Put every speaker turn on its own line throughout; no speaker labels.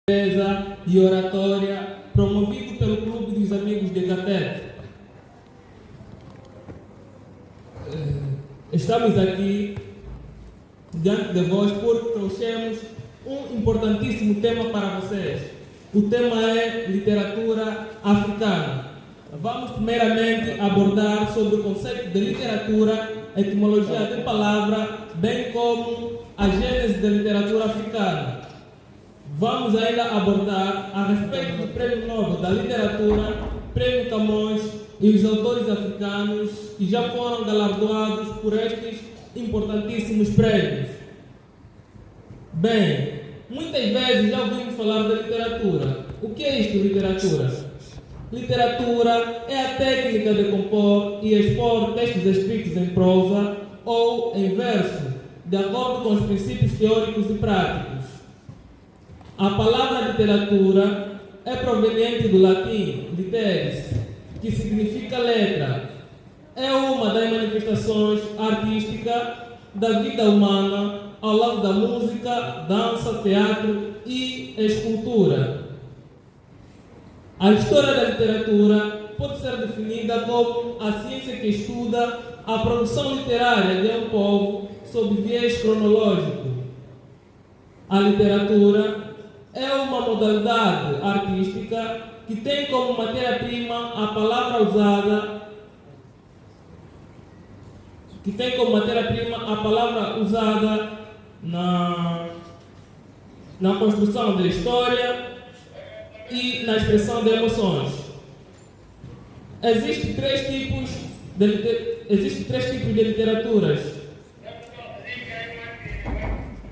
e oratória promovido pelo Clube dos Amigos de Catete. Estamos aqui diante de vós porque trouxemos um importantíssimo tema para vocês. O tema é literatura africana. Vamos primeiramente abordar sobre o conceito de literatura, etimologia de palavra, bem como a gênese da literatura africana. Vamos ainda abordar a respeito do Prêmio Nobel da Literatura, Prêmio Camões e os autores africanos que já foram galardoados por estes importantíssimos prêmios. Bem, muitas vezes já ouvimos falar da literatura. O que é isto, literatura? Literatura é a técnica de compor e expor textos escritos em prosa ou em verso, de acordo com os princípios teóricos e práticos. A palavra literatura é proveniente do latim literis, que significa letra. É uma das manifestações artísticas da vida humana ao lado da música, dança, teatro e escultura. A história da literatura pode ser definida como a ciência que estuda a produção literária de um povo sob viés cronológico. A literatura é uma modalidade artística que tem como matéria-prima a palavra usada na construção da história e na expressão de emoções. Existem três tipos de literaturas.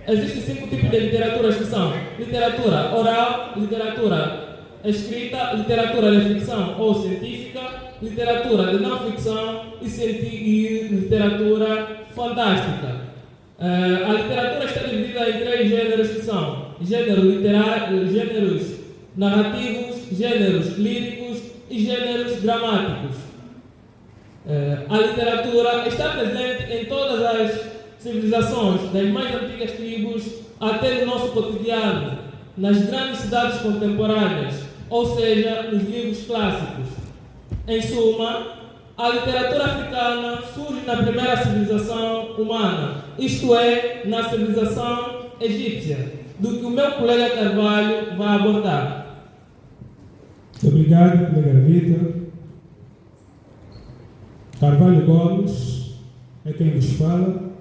Existem 5 tipos de literaturas que são literatura oral, literatura escrita, literatura de ficção ou científica, literatura de não ficção e literatura fantástica. A literatura está dividida em 3 gêneros que são gêneros narrativos, gêneros líricos e gêneros dramáticos. A literatura está presente em todas as civilizações, das mais antigas tribos até no nosso cotidiano, nas grandes cidades contemporâneas, ou seja, nos livros clássicos. Em suma, a literatura africana surge na primeira civilização humana, isto é, na civilização egípcia, do que o meu colega Carvalho vai abordar.
Muito obrigado, colega Vitor. Carvalho Gomes é quem vos fala.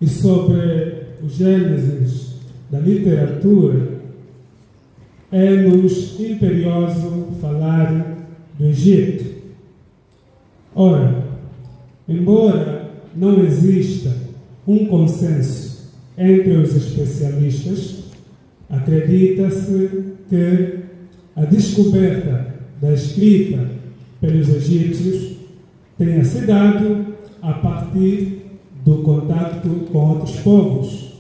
E sobre o gênesis da literatura, é-nos imperioso falar do Egito. Ora, embora não exista um consenso entre os especialistas, acredita-se que a descoberta da escrita pelos egípcios tenha se dado a partir do contato com outros povos,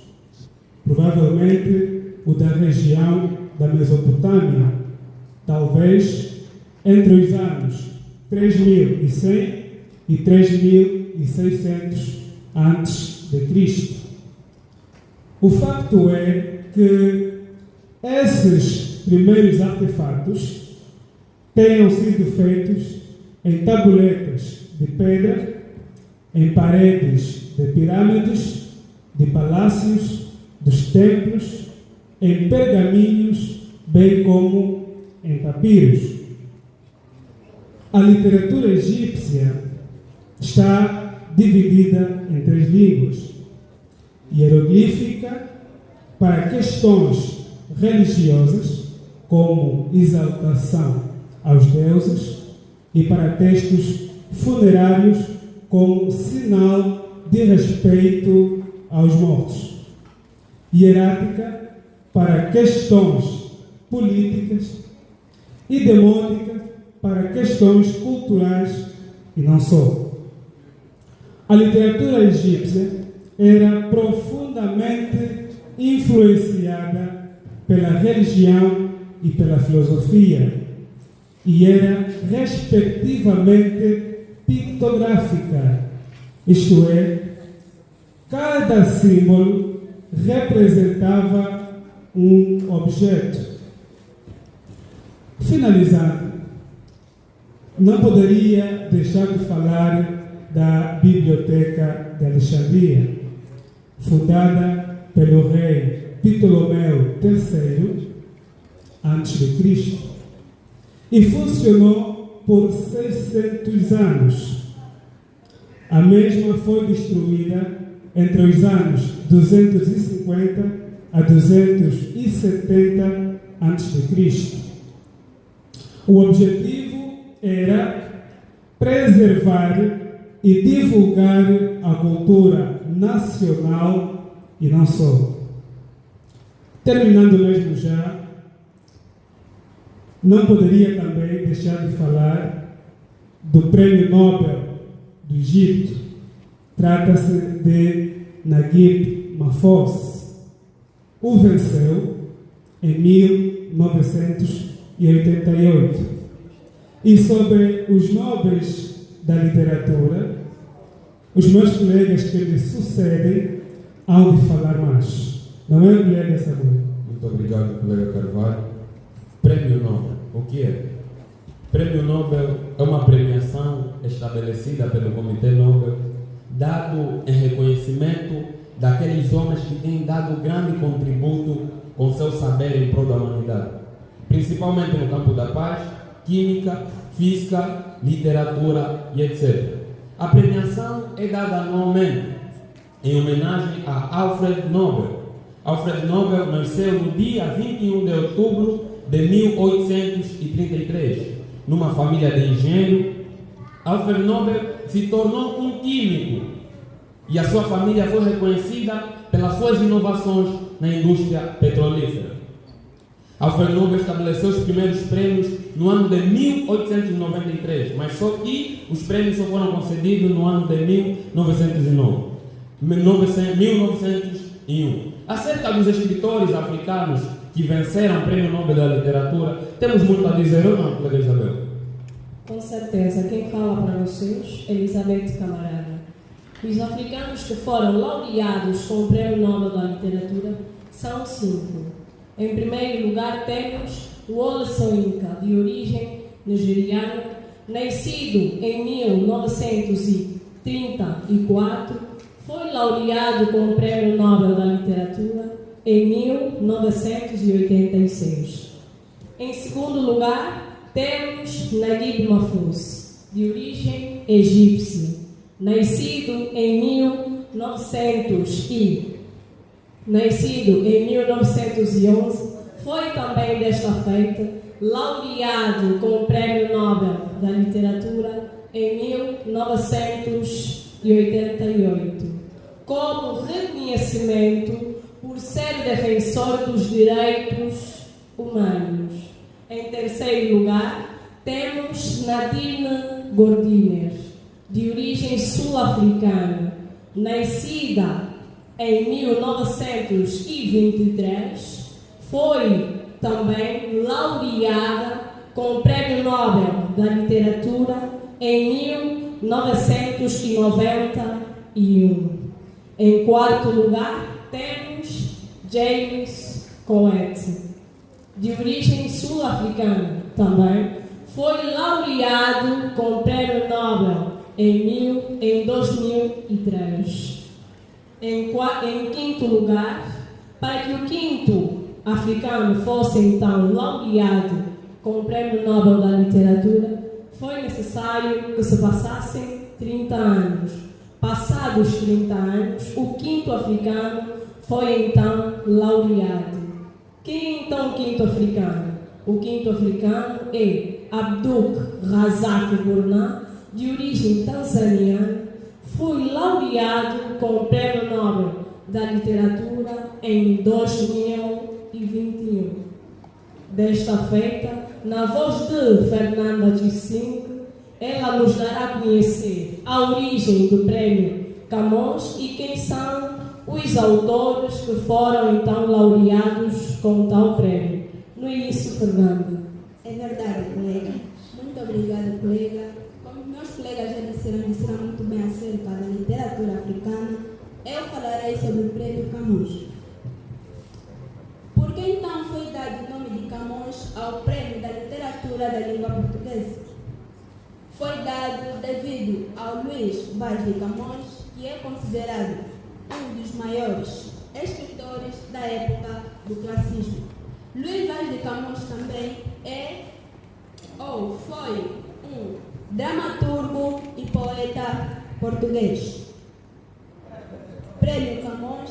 provavelmente o da região da Mesopotâmia, talvez entre os anos 3100 e 3600 a.C. O facto é que esses primeiros artefatos tenham sido feitos em tabuletas de pedra, em paredes de pirâmides, de palácios, dos templos, em pergaminhos, bem como em papiros. A literatura egípcia está dividida em 3 línguas: hieroglífica, para questões religiosas, como exaltação aos deuses, e para textos funerários, como sinal de respeito aos mortos. Hierática, para questões políticas, e demótica, para questões culturais e não só. A literatura egípcia era profundamente influenciada pela religião e pela filosofia, e era respectivamente pictográfica, isto é, cada símbolo representava um objeto, Finalizando, não poderia deixar de falar da Biblioteca de Alexandria, fundada pelo rei Ptolomeu III a.C. e funcionou por 600 anos. A mesma foi destruída entre os anos 250 a 270 a.C. O objetivo era preservar e divulgar a cultura nacional e não só. Terminando mesmo já, não poderia também deixar de falar do Prêmio Nobel do Egito. Trata-se de Naguib Mahfouz. O venceu em 1988. E sobre os nobres da literatura, os meus colegas que me sucedem hão de falar mais. Não é, colega Samuel?
Muito obrigado, colega Carvalho. Prêmio Nobel, o que é? Prêmio Nobel é uma premiação estabelecida pelo Comitê Nobel, dado em reconhecimento daqueles homens que têm dado grande contributo com seu saber em prol da humanidade, principalmente no campo da paz, química, física, literatura e etc. A premiação é dada anualmente em homenagem a Alfred Nobel. Alfred Nobel nasceu no dia 21 de outubro de 1833, numa família de engenheiro. Alfred Nobel se tornou um químico e a sua família foi reconhecida pelas suas inovações na indústria petrolífera. Alfred Nobel estabeleceu os primeiros prêmios no ano de 1893, mas só que os prêmios só foram concedidos no ano de 1901. Acerca dos escritores africanos que venceram o Prêmio Nobel da Literatura, temos muito a dizer, ou não, colega Isabel?
Com certeza, quem fala para vocês é Elizabeth Camarada. Os africanos que foram laureados com o Prêmio Nobel da Literatura são 5. Em primeiro lugar temos Wole Soyinka, de origem nigeriana, nascido em 1934, foi laureado com o Prêmio Nobel da Literatura em 1986. Em segundo lugar, temos Naguib Mahfouz, de origem egípcia, nascido em 1911, foi também desta feita laureado com o Prêmio Nobel da Literatura em 1988, como reconhecimento por ser defensor dos direitos humanos. Em terceiro lugar, temos Nadine Gordimer, de origem sul-africana, nascida em 1923, foi também laureada com o Prêmio Nobel da Literatura em 1991. Em quarto lugar, temos James Coetzee, de origem sul-africana também, foi laureado com o Prêmio Nobel em 2003. Em quinto lugar, para que o quinto africano fosse então laureado com o Prêmio Nobel da Literatura, foi necessário que se passassem 30 anos. Passados 30 anos, o quinto africano foi então laureado. Quem é então o quinto africano? O quinto africano é Abdul Razak Gurnah, de origem tanzaniana, foi laureado com o Prêmio Nobel da Literatura em 2021. Desta feita, na voz de Fernanda Gissing, ela nos dará a conhecer a origem do Prêmio Camões e quem são os autores que foram então laureados com tal prêmio. No início, Fernanda.
É verdade, colega. Muito obrigada, colega. Como meus colegas já disseram muito bem acerca da literatura africana, eu falarei sobre o Prêmio Camões. Por que então foi dado o nome de Camões ao Prêmio da Literatura literatura da língua portuguesa. Foi dado devido ao Luís Vaz de Camões, que é considerado um dos maiores escritores da época do classicismo. Luís Vaz de Camões também foi um dramaturgo e poeta português. Prêmio Camões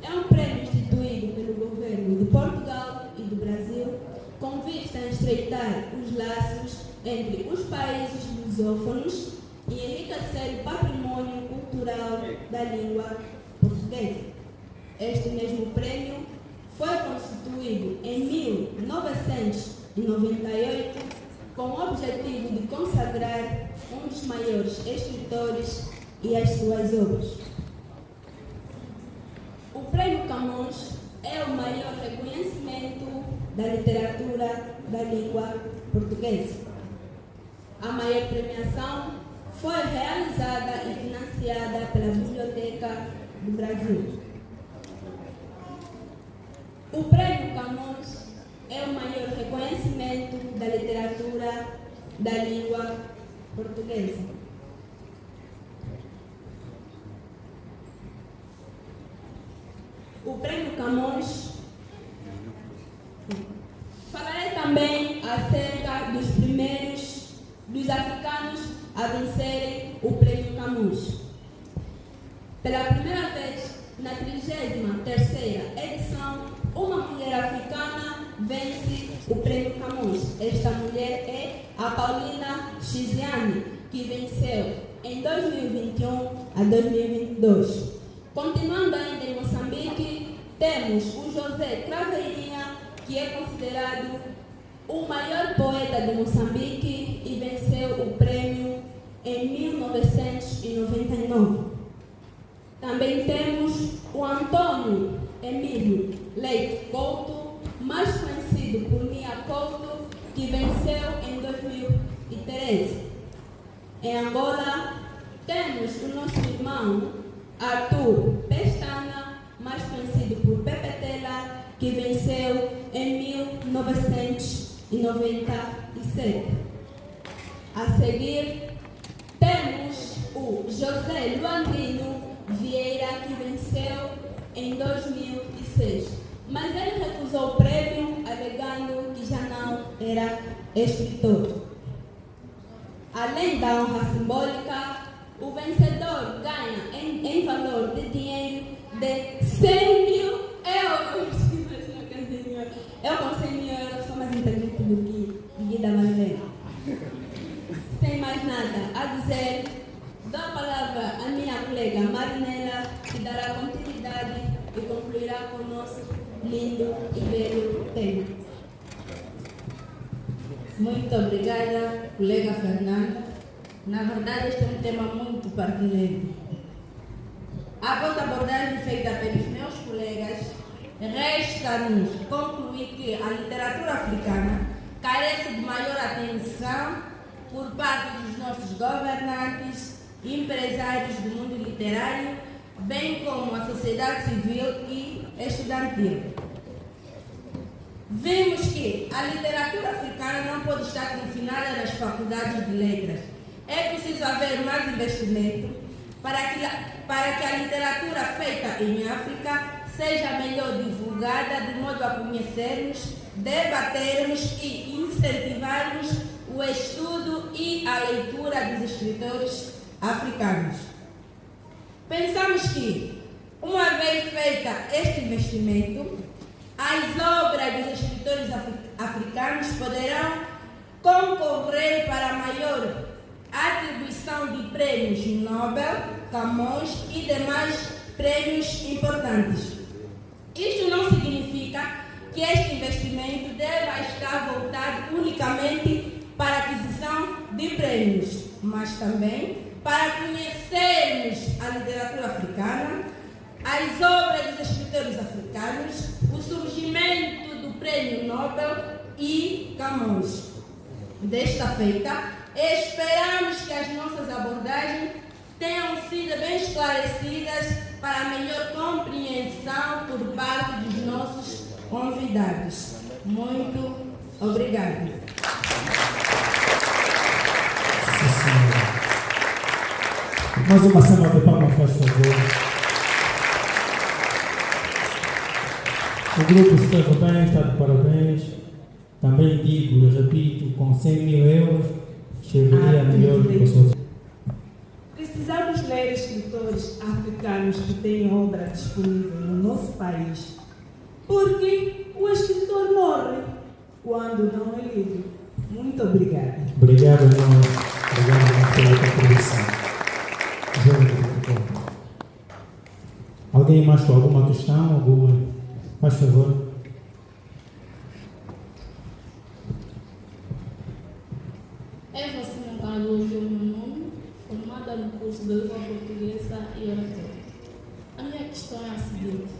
é um prêmio instituído pelo governo de Portugal e do Brasil com vista a estreitar os laços entre os países lusófonos e enriquecer o patrimônio cultural da língua portuguesa. Este mesmo prêmio foi constituído em 1998 com o objetivo de consagrar um dos maiores escritores e as suas obras. O Prêmio Camões é o maior reconhecimento da literatura da língua portuguesa. A maior premiação foi realizada e financiada pela Biblioteca do Brasil. O Prêmio Camões é o maior reconhecimento da literatura da língua portuguesa. O Prêmio Camões. Falarei também acerca dos africanos a vencerem o Prêmio Camões. Pela primeira vez, na 33ª edição, uma mulher africana vence o Prêmio Camões. Esta mulher é a Paulina Chiziane, que venceu em 2021 a 2022. Continuando ainda em Moçambique, temos o José Craveirinha, que é considerado o maior poeta de Moçambique e venceu o prêmio em 1999. Também temos o Antônio Emílio Leite Couto, mais conhecido por Nia Couto, que venceu em 2013. Em Angola, temos o nosso irmão Arthur Pestana, mais conhecido por Pepe Tela, que venceu em 1997. A seguir, temos o José Luandrino Vieira, que venceu em 2006. Mas ele recusou o prêmio, alegando que já não era escritor. Além da honra simbólica, o vencedor ganha em valor de dinheiro de 100 mil euros. Eu com 100 mil euros sou mais inteligente do que Guida Marlene. Sem mais nada a dizer, dou a palavra à minha colega Marinela, que dará continuidade e concluirá com o nosso lindo e belo tema.
Muito obrigada, colega Fernanda. Na verdade, este é um tema muito pertinente. Após a abordagem feita pelos meus colegas, resta-nos concluir que a literatura africana carece de maior atenção por parte dos nossos governantes, empresários do mundo literário, bem como a sociedade civil e estudantil. Vimos que a literatura africana não pode estar confinada nas faculdades de letras. É preciso haver mais investimento para que a literatura feita em África seja melhor divulgada, de modo a conhecermos, debatermos e incentivarmos o estudo e a leitura dos escritores africanos. Pensamos que, uma vez feita este investimento, as obras dos escritores africanos poderão concorrer para a maior atribuição de prêmios Nobel, Camões e demais prêmios importantes. Isto não significa que este investimento deva estar voltado unicamente para a aquisição de prêmios, mas também para conhecermos a literatura africana, as obras dos escritores africanos, o surgimento do Prêmio Nobel e Camões. Desta feita, esperamos que as nossas abordagens tenham sido bem esclarecidas para a melhor compreensão por parte dos nossos convidados. Muito obrigado.
Sim, senhora. Mais uma salva de palmas, faz favor. O grupo esteve bem, está de parabéns. Também digo e repito, com 100 mil euros, chegaria melhor do que os outros.
Precisamos ler escritores africanos que têm obra disponível no nosso país, porque o escritor morre quando não é lido. Muito obrigada.
Obrigado, irmãos. Obrigado pela contribuição. Alguém mais com alguma questão? Alguma? Faz favor.
Eva Simão Cardoso é o meu nome, formada no curso de Língua Portuguesa e Oratória. A minha questão é a seguinte: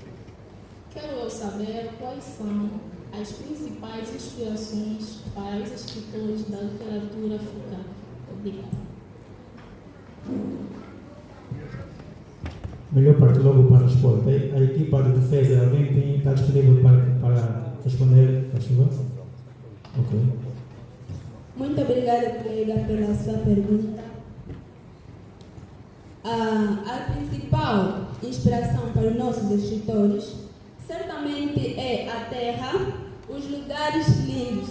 quero saber quais são as principais inspirações para os escritores da literatura africana. Obrigada.
Melhor parte logo para responder. A equipa de defesa, alguém está disponível para responder? Faz favor. Ok.
Muito obrigada, colega, pela sua pergunta. A principal inspiração para os nossos escritores certamente é a terra, os lugares lindos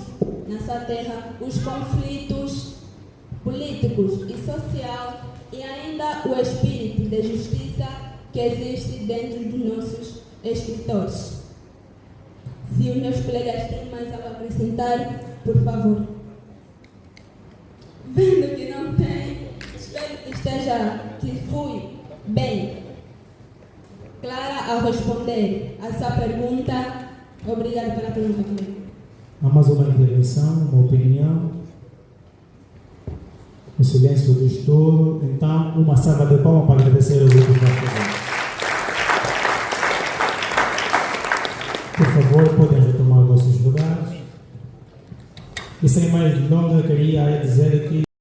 na sua terra, os conflitos políticos e social e ainda o espírito de justiça que existe dentro dos nossos escritores. Se os meus colegas têm mais algo a acrescentar, por favor. Vendo que não tem, espero que fui bem clara ao responder a sua pergunta. Obrigada pela pergunta, colega.
Há mais uma intervenção, uma opinião? O silêncio do estouro. Então, uma salva de palmas para agradecer ao grupo da Por favor, podem retomar vossos lugares. E sem mais delongas, queria dizer que